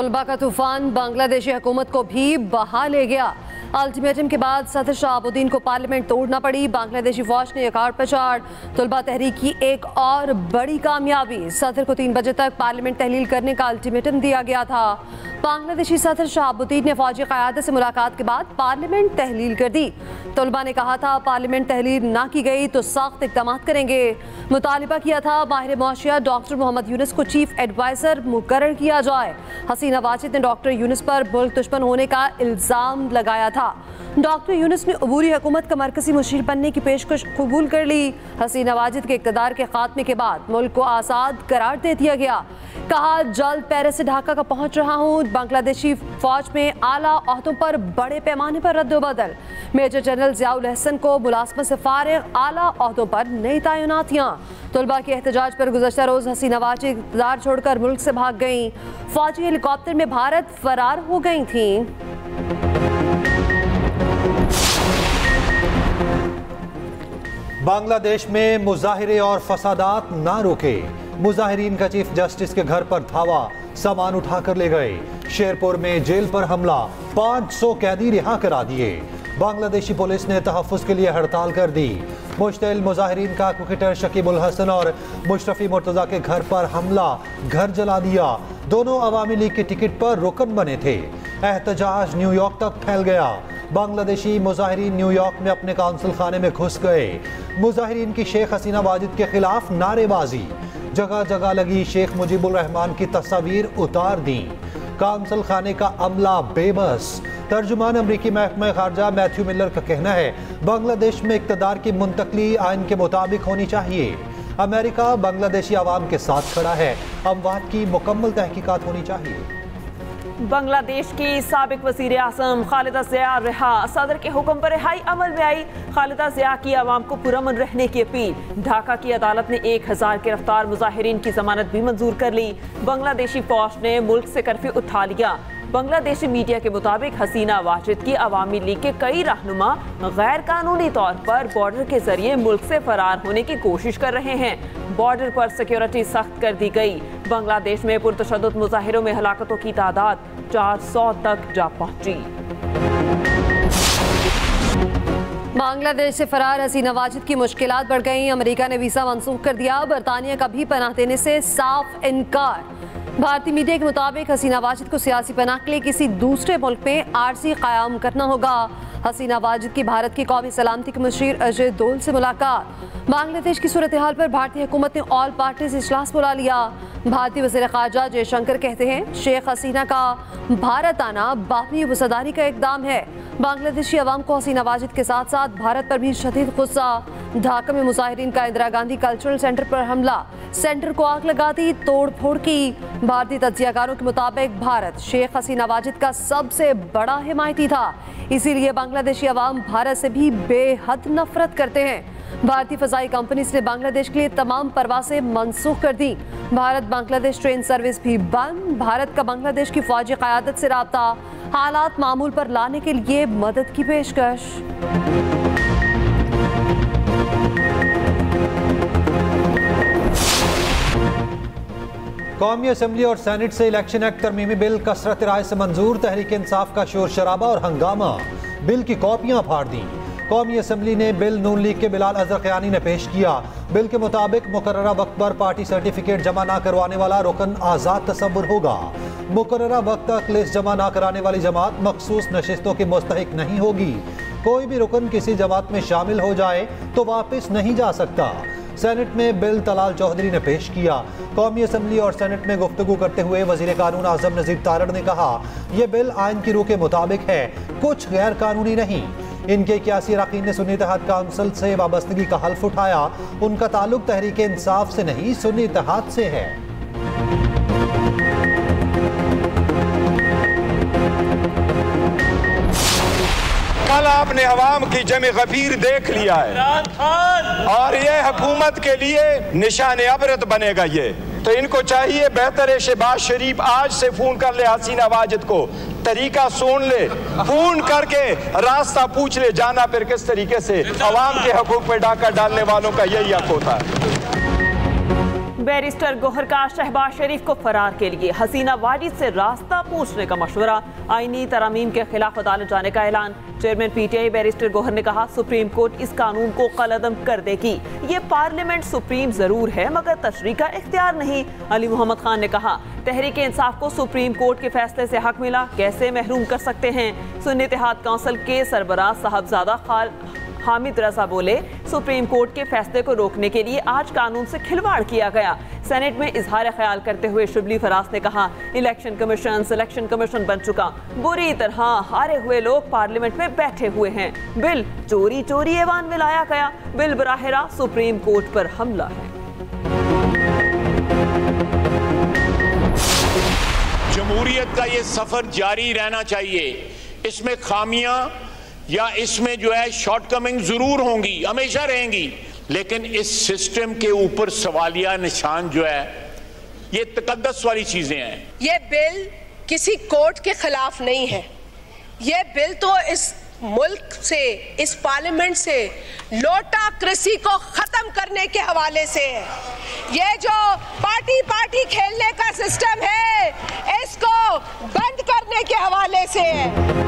तलबा का तूफान बांग्लादेशी हुकूमत को भी बहा ले गया। अल्टीमेटम के बाद सदर शहाबुद्दीन को पार्लियामेंट तोड़ना पड़ी। बांग्लादेशी फौज ने यकार पछाड़ तलबा तहरीक की एक और बड़ी कामयाबी। सदर को 3 बजे तक पार्लियामेंट तहलील करने का अल्टीमेटम दिया गया था। बांग्लादेशी सदर शहाबुद्दीन ने फौजी क़यादत से मुलाकात के बाद पार्लियामेंट तहलील कर दी। तलबा ने कहा था पार्लियामेंट तहलील ना की गई तो सख्त इक़दाम करेंगे। मुतालिबा किया था माहिर मुआशियात डॉक्टर मोहम्मद यूनुस को चीफ एडवाइज़र मुकर्रर किया जाए। हसीना वाजिद ने डॉक्टर यूनुस पर मुल्क दुश्मन होने का इल्ज़ाम लगाया था। डॉक्टर यूनुस ने अबूरी हुकूमत का मरकजी मुशीर बनने की पेशकश कबूल कर ली। हसीना वाजिद के इक़्तिदार के खात्मे के बाद मुल्क को आज़ाद करार दे दिया गया। कहा जल्द पेरिस से ढाका का पहुंच रहा हूं। बांग्लादेशी फौज में आला ओहदों पर बड़े पैमाने पर रद्द-ओ-बदल। मेजर जनरल ज़ियाउल हसन को मुलाज़मत से फारिग, आला ओहदों पर नई तैनातियां। तलबा के एहतजाज पर गुज़श्ता रोज़ हसीना वाजिद इक़्तिदार छोड़कर मुल्क से भाग गईं। फौजी हेलीकॉप्टर में भारत फरार हो गई थीं। बांग्लादेश में मुजाहिरे और फसादात ना रुके। मुजाहिरीन का चीफ जस्टिस के घर पर धावा, सामान उठाकर ले गए। शेरपुर में जेल पर हमला, 500 कैदी रिहा करा दिए। बांग्लादेशी पुलिस ने तहफ़्फ़ुज़ के लिए हड़ताल कर दी। मुश्तिल मुजाहिरीन का क्रिकेटर शकीब उल हसन और मुशरफी मुर्तज़ा के घर पर हमला, घर जला दिया। दोनों अवामी लीग की टिकट पर रुकन बने थे। एहतजाज न्यूयॉर्क तक फैल गया। बांग्लादेशी मुजाहिरीन न्यूयॉर्क में अपने काउंसिल खाने में घुस गए। मुजाहिरीन की शेख हसीना वाजिद के खिलाफ नारेबाजी, जगह जगह लगी शेख मुजीबुर रहमान की तस्वीर उतार दी। काउंसिल खाने का अमला बेबस। तर्जुमान अमरीकी महकमा खारजा मैथ्यू मिलर का कहना है बांग्लादेश में इक़्तिदार की मुंतकली आइन के मुताबिक होनी चाहिए। अमेरिका बांग्लादेशी आवाम के साथ खड़ा है। अमवात की मुकम्मल तहकीकात होनी चाहिए। बांग्लादेश की साबिक वज़ीर आज़म खालिदा ज़िया रिहा। सदर के हुक्म पर रिहाई अमल में आई। खालिदा ज़िया की आवाम को पुरअमन रहने की अपील। ढाका की अदालत ने 1000 गिरफ्तार मुजाहिरीन की जमानत भी मंजूर कर ली। बांग्लादेशी फौज ने मुल्क से कर्फ्यू उठा लिया। बांग्लादेशी मीडिया के मुताबिक हसीना वाजिद की अवामी लीग के कई रहनुमा गैर कानूनी तौर पर बॉर्डर के जरिए मुल्क से फरार होने की कोशिश कर रहे हैं। बॉर्डर पर सिक्योरिटी सख्त कर दी गई। बांग्लादेश में पुरतशद्दुद मुजाहिरों में हलाकतों की तादाद 400 तक जा पहुंची। बांग्लादेश से फरार हसीना वाजिद की मुश्किलात बढ़ गई। अमेरिका ने वीज़ा मंसूख कर दिया। बरतानिया का भी पनाह देने से साफ इनकार। भारतीय मीडिया के मुताबिक हसीना वाजिद को सियासी पनाह के लिए किसी दूसरे मुल्क में आरज़ी क़याम करना होगा। हसीना वाजिद की भारत की कौमी सलामती के मुशीर अजय दोल से मुलाकात। बांग्लादेश की सूरत हाल पर भारतीय हुकूमत ने ऑल पार्टीज इजलास बुला लिया। भारतीय वज़ीर ख़ारजा जयशंकर कहते हैं शेख हसीना का भारत आना बापनी वज़ादारी का इक़दाम है। बांग्लादेशी अवाम को हसीना वाजिद के साथ साथ भारत पर भी शदीद गुस्सा। ढाका में मुजाहिरीन का इंदिरा गांधी कल्चरल सेंटर पर हमला, सेंटर को आग लगा दी, तोड़ फोड़ की। भारतीय तज्जियाकारों के मुताबिक भारत शेख हसीना वाजिद का सबसे बड़ा हिमायती था, इसीलिए बांग्लादेशी अवाम भारत से भी बेहद नफरत करते हैं। भारतीय फ़ज़ाई कंपनीज ने बांग्लादेश के लिए तमाम परवासें मनसूख कर दी। भारत बांग्लादेश ट्रेन सर्विस भी बंद। भारत का बांग्लादेश की फौजी क़यादत से राब्ता, हालात मामूल पर लाने के लिए मदद की पेशकश। कौमी असम्बली और सेनेट से इलेक्शन एक्ट तरमीमी बिल कसरत राय से मंजूर। तहरीक इंसाफ का शोर शराबा और हंगामा, बिल की कॉपियां फाड़ दी। कौमी असम्बली ने बिल नून लीग के बिलाल अजहर क़यानी ने पेश किया। बिल के मुताबिक मुकर्ररा वक्त पर पार्टी सर्टिफिकेट जमा न करवाने वाला रुकन आज़ाद तसव्वुर होगा। मुकर्ररा वक्त तक लिस्ट जमा न कराने वाली जमात मखसूस नशिस्तों की मुस्तहिक नहीं होगी। कोई भी रुकन किसी जमात में शामिल हो जाए तो वापस नहीं जा सकता। सेनेट में बिल तलाल चौधरी ने पेश किया। कौमी असम्बली और सेनेट में गुफ्तगू करते हुए वज़ीर कानून आज़म नज़ीर तारड़ ने कहा यह बिल आइन की रूह के मुताबिक है, कुछ गैर कानूनी नहीं। इनके 81 अरकान ने सुन्नी इत्तेहाद काउंसिल से वाबस्तगी का हल्फ उठाया। उनका ताल्लुक तहरीक इंसाफ से नहीं, सुन्नी इत्तेहाद से है। कल आपने अवाम की जमे गफीर देख लिया है और ये हुकूमत के लिए निशान अबरत बनेगा। ये तो इनको चाहिए बेहतर है शहबाज शरीफ आज से फोन कर ले हसीना वाजिद को, तरीका सुन ले, फोन करके रास्ता पूछ ले जाना फिर किस तरीके से। अवाम के हकूक पे डाका डालने वालों का यही हक होता है। बैरिस्टर गोहर का शहबाज शरीफ को फरार के लिए हसीना वाजिद से रास्ता पूछने का मशवरा, आईनी तरामीम के खिलाफ अदालत जाने का ऐलान। चेयरमैन पीटीआई बैरिस्टर गोहर ने कहा, सुप्रीम कोर्ट इस कानून को कलअदम कर देगी। ये पार्लियामेंट सुप्रीम जरूर है मगर तशरीह का इख्तियार नहीं। अली मोहम्मद खान ने कहा, तहरीक इंसाफ को सुप्रीम कोर्ट के फैसले से हक मिला, कैसे महरूम कर सकते हैं। सुन्नी इत्तेहाद काउंसिल के सरबराह साहबजादा हामिद रजा बोले, सुप्रीम कोर्ट के फैसले को रोकने के लिए आज कानून से खिलवाड़ किया गया। सेनेट में इजहार ख्याल करते हुए शिबली फराज ने कहा, इलेक्शन कमीशन सिलेक्शन कमीशन बन चुका, बुरी तरह हारे हुए लोग पार्लियामेंट में बैठे हुए हैं। बिल चोरी चोरी ऐवान में लाया गया, बिल बराह रास्त सुप्रीम कोर्ट पर हमला है। जमहूरियत का ये सफर जारी रहना चाहिए। इसमें खामियां या इसमें जो है शॉर्टकमिंग जरूर होंगी, हमेशा रहेंगी, लेकिन इस सिस्टम के ऊपर सवालिया निशान जो है ये तकद्दस वाली चीजें हैं। ये बिल किसी कोर्ट के खिलाफ नहीं है। ये बिल तो इस मुल्क से, इस पार्लियामेंट से लोटाक्रेसी को खत्म करने के हवाले से है। ये जो पार्टी पार्टी खेलने का सिस्टम है इसको बंद करने के हवाले से है।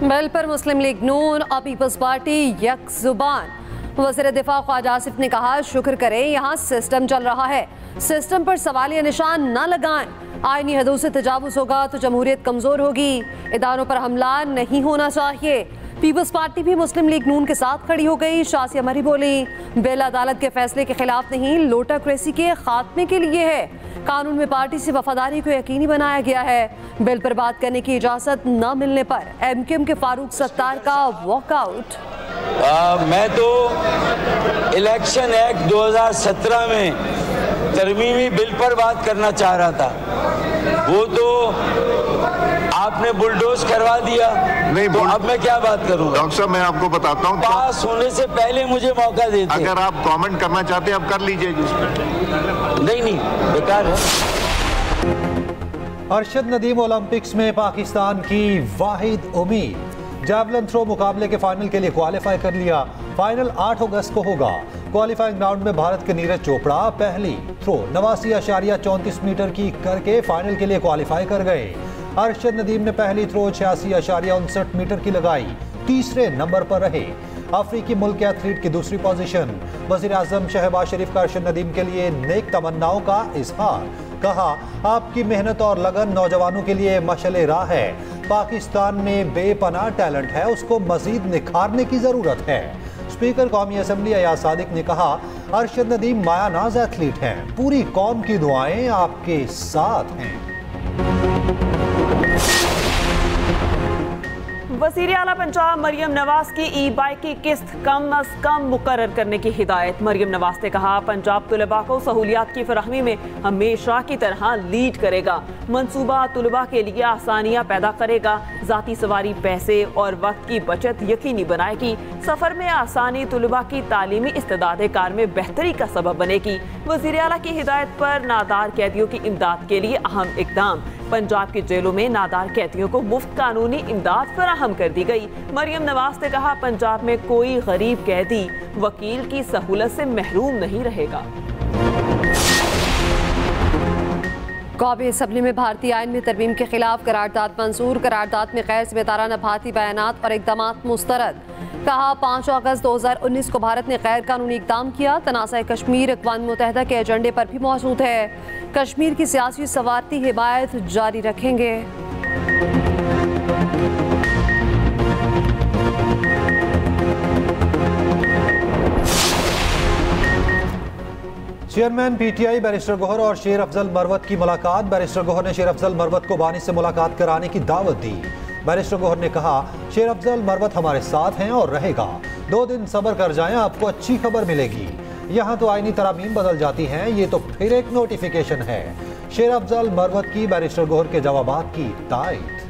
बिल पर मुस्लिम लीग नून और पीपल्स पार्टी यक जुबान। वज़ीर दिफा ख्वाजा आसिफ ने कहा, शुक्र करें यहाँ सिस्टम चल रहा है, सिस्टम पर सवालिया निशान न लगाएं। आईनी हदों से तजावुज़ होगा तो जमहूरियत कमज़ोर होगी, इदारों पर हमला नहीं होना चाहिए। पीपल्स पार्टी भी मुस्लिम लीग नून के साथ खड़ी हो गई। शासिया मरी बोली, बिल अदालत के फैसले के खिलाफ नहीं, लोटाक्रेसी के खात्मे के लिए है। कानून में पार्टी से वफादारी को यकीनी बनाया गया है। बिल पर बात करने की इजाजत न मिलने पर एमक्यूएम के फारूक सत्तार का वॉकआउट। मैं तो इलेक्शन एक्ट 2017 में तरमीमी बिल पर बात करना चाह रहा था, वो तो आपने बुलडोज करवा दिया। नहीं तो अब मैं क्या बात करूं? डॉक्टर साहब मैं आपको बताता हूं, पास होने से पहले मुझे मौका देते। अगर आप कमेंट करना चाहते हैं आप कर लीजिए। नहीं बेकार है। अरशद नदीम ओलंपिक्स में पाकिस्तान की वाहिद उम्मीद। जैवलिन थ्रो मुकाबले के फाइनल के लिए क्वालिफाई कर लिया। फाइनल 8 अगस्त को होगा। क्वालिफाइंग राउंड में भारत के नीरज चोपड़ा पहली थ्रो 89.34 मीटर की करके फाइनल के लिए क्वालिफाई कर गए। अरशद नदीम ने पहली थ्रो 86.59 मीटर की लगाई, तीसरे नंबर पर रहे। अफ्रीकी मुल्क के एथलीट की दूसरी पोजीशन। वज़ीर आज़म शहबाज शरीफ का अरशद नदीम के लिए नेक तमन्नाओं का इजहार। कहा, आपकी मेहनत और लगन नौजवानों के लिए मशअले राह है। पाकिस्तान में बेपनाह टैलेंट है, उसको मजीद निखारने की जरूरत है। स्पीकर कौमी असम्बली अयाज सादिक ने कहा, अरशद नदीम मायानाज एथलीट हैं, पूरी कौम की दुआएं आपके साथ हैं। वज़ीर आला पंजाब मरियम नवाज की ई बाइक की किस्त कम अज कम मुकर्रर करने की हिदायत। मरियम नवाज ने कहा, पंजाब तुलबा को सहूलियात की फराहमी में हमेशा की तरह लीड करेगा। मनसूबा तुलबा के लिए आसानियाँ पैदा करेगा। ज़ाती सवारी पैसे और वक्त की बचत यकीनी बनाएगी। सफ़र में आसानी तुलबा की तालीमी इस्तेदाद कार में बेहतरी का सबब बनेगी। वज़ीर आला की हिदायत पर नादार कैदियों की इमदाद के लिए अहम इकदाम। पंजाब की जेलों में नादार कैदियों को मुफ्त कानूनी इमदाद फराहम कर दी गई। मरियम नवाज ने कहा, पंजाब में कोई गरीब कैदी वकील की सहूलत से महरूम नहीं रहेगा। कौमी असम्बली में भारतीय आइन में तरमीम के खिलाफ करारदाद मंजूर। करारदाद में गैर जिम्मेदाराना भारतीय बयानात और इकदामात मुस्तरद। कहा, 5 अगस्त 2019 को भारत ने गैर कानूनी इकदाम किया। तनाज़ा कश्मीर अक़वाम मुत्तहिदा के एजेंडे पर भी मौजूद है। कश्मीर की सियासी सवारती हिमायत जारी रखेंगे। चेयरमैन पीटीआई बैरिस्टर गोहर और शेर अफजल मरवत की मुलाकात। बैरिस्टर गोहर ने शेर अफजल मरवत को बानी से मुलाकात कराने की दावत दी। बैरिस्टर गोहर ने कहा, शेर अफजल मरवत हमारे साथ हैं और रहेगा। 2 दिन सब्र कर जाएं, आपको अच्छी खबर मिलेगी। यहाँ तो आईनी तरामीम बदल जाती हैं, ये तो फिर एक नोटिफिकेशन है। शेर अफजल मरवत की बैरिस्टर गोहर के जवाबात की तायद।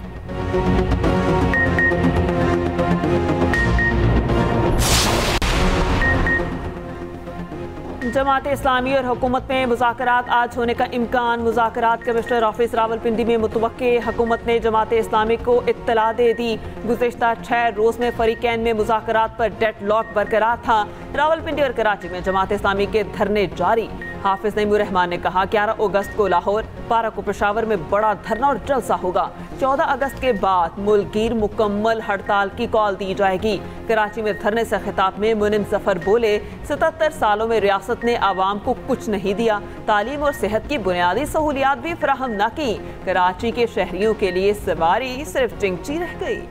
जमात इस्लामी और हुकूमत में मुज़ाकरात आज होने का इम्कान। मुज़ाकरात कमिश्नर ऑफिस रावलपिंडी में मुतवक्के। हुकूमत ने जमात इस्लामी को इत्तला दे दी। गुज़िश्ता 6 रोज़ में फरीकैन में मुज़ाकरात पर डेडलॉक बरकरार था। रावलपिंडी और कराची में जमात इस्लामी के धरने जारी। हाफिज नईमुर रहमान ने कहा 11 अगस्त को लाहौर, 12 को पेशावर में बड़ा धरना और जलसा होगा। 14 अगस्त के बाद मुल्क गिर मुकम्मल हड़ताल की कॉल दी जाएगी। कराची में धरने से खिताब में मुनिम जफर बोले 77 सालों में रियासत ने आवाम को कुछ नहीं दिया, तालीम और सेहत की बुनियादी सहूलियात भी फराहम न की। कराची के शहरियों के लिए सवारी सिर्फ चिंची रह गई।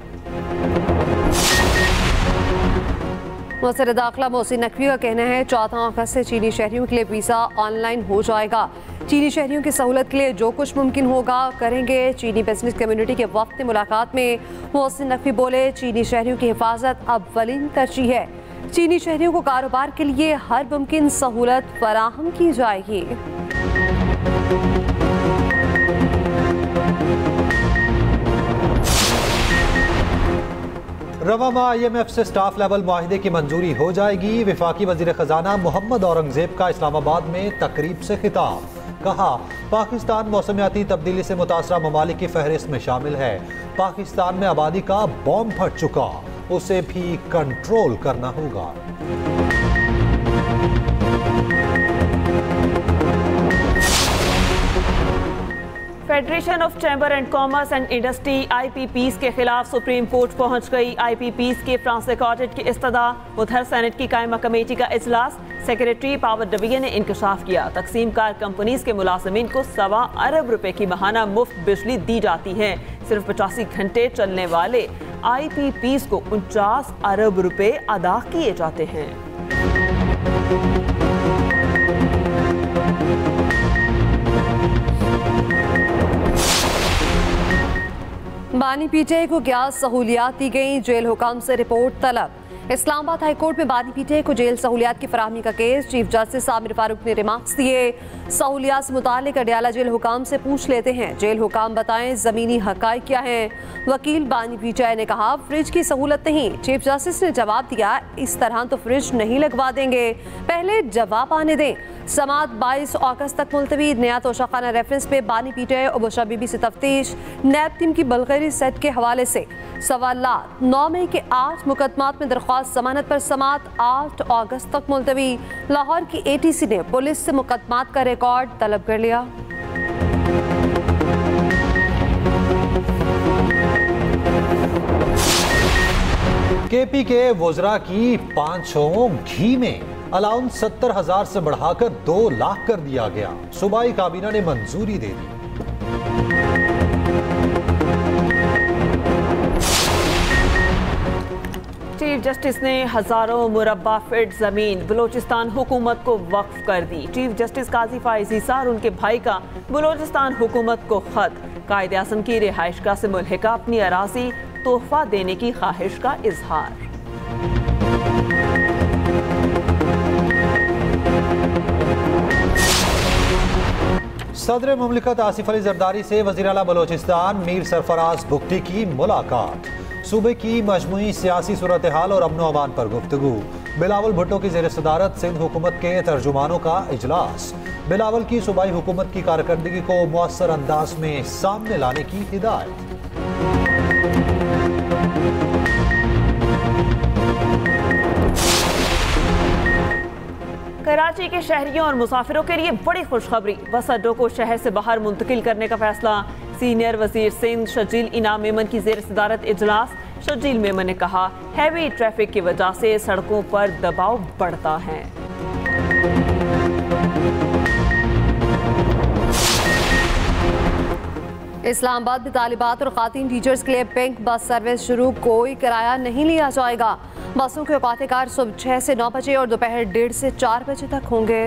वज़ीर दाखिला मोहसिन नकवी का कहना है 14 अगस्त से चीनी शहरियों के लिए वीज़ा ऑनलाइन हो जाएगा। चीनी शहरियों की सहूलत के लिए जो कुछ मुमकिन होगा करेंगे। चीनी बिजनेस कम्युनिटी के वक्त मुलाकात में मोहसिन नकवी बोले चीनी शहरियों की हिफाजत अव्वलीन तरजीह है। चीनी शहरियों को कारोबार के लिए हर मुमकिन सहूलत फराहम की जाएगी। रवा माह IMF से स्टाफ लेवल मुआहिदे की मंजूरी हो जाएगी। वफाकी वजीर खजाना मोहम्मद औरंगजेब का इस्लामाबाद में तकरीब से खिताब। कहा पाकिस्तान मौसमियाती तब्दीली से मुतासरा ममालिक की फहरिस्त में शामिल है। पाकिस्तान में आबादी का बॉम्ब फट चुका, उसे भी कंट्रोल करना होगा। Federation of chamber and commerce and industry IPPs के खिलाफ सुप्रीम कोर्ट पहुंच गई। IPPs के फ्रांस ऑडिट की इस्तदा। उधर सेनेट की कायमा कमेटी का इजलास। सेक्रेटरी पावर डिवीजन ने इंकशाफ किया तकसीम कार कंपनीज के मुलाजमीन को 1.25 अरब रुपए की माहाना मुफ्त बिजली दी जाती है। सिर्फ 85 घंटे चलने वाले IPPs को 49 अरब रुपए अदा किए जाते हैं। बानी PTI को क्या सहूलियात दी गई, जेल हुकाम से रिपोर्ट तलब। इस्लामाबाद हाई कोर्ट में बानी PTI को जेल सहूलियात की फराहमी का case. Chief justice Aamir Farooq ने रिमार्क्स दिए। सहूलियात से मुताल्लिक अडयाला जेल हुकाम से पूछ लेते हैं, जेल हुकाम बताएं ज़मीनी हक़ाइक़ क्या हैं। वकील बानी PTI ने कहा फ्रिज की सहूलत नहीं। चीफ जस्टिस ने जवाब दिया इस तरह तो फ्रिज नहीं लगवा देंगे, पहले जवाब आने दें। समात 22 अगस्त तक मुलतवी। नया तोशाखाना रेफरेंस पे बानी PTI और बुशरा बीबी से तफ्तीश। नैब टीम की बलगैरी सेट के हवाले से सवालात। 9 मई के 8 मुकदमात में दरख्वास्त जमानत पर समात 8 अगस्त तक मुलतवी। लाहौर की ATC ने पुलिस से मुकदमात का रिकॉर्ड तलब कर लिया। KP के वज़रा की 500 घी में अलाउंस 70,000 से बढ़ाकर 2 लाख कर दिया गया। सूबाई काबीना ने मंजूरी दे दी। चीफ जस्टिस ने हजारों मुरब्बा फीट जमीन बलूचिस्तान हुकूमत को वक्फ कर दी। चीफ जस्टिस काजी फाइज ईसा और उनके भाई का बलूचिस्तान हुकूमत को खत। कायदे आज़म की रिहाइशगाह से मुल्हिका अपनी अराजी तोहफा देने की ख्वाहिश का इजहार। सदर मुमलिकत आसिफ अली जरदारी से वज़ीर आला बलोचिस्तान मीर सरफराज बुगटी की मुलाकात। सूबे की मजमूई सियासी सूरत हाल और अमन अमान पर गुफ्तगू। बिलावल भुट्टो की ज़ेर सदारत सिंध हुकूमत के तर्जुमानों का इजलास। बिलावल की सूबाई हुकूमत की कारकर्दगी को मुअस्सर अंदाज में सामने लाने की हिदायत। कराची के शहरियों और मुसाफिरों के लिए बड़ी खुशखबरी। बस अड्डों को शहर से बाहर मुंतकिल करने का फैसला। सीनियर वजीर सिंध शजील इनाम मेमन की जेर सदारत इजलास। शजील मेमन ने कहा हैवी ट्रैफिक की वजह से सड़कों पर दबाव बढ़ता है। इस्लामाबाद में तालिबात और खातीन टीचर्स के लिए पिंक बस सर्विस शुरू। कोई किराया नहीं लिया जाएगा। बसों के औकात कार सुबह 6 से 9 बजे और दोपहर 1:30 से 4 बजे तक होंगे।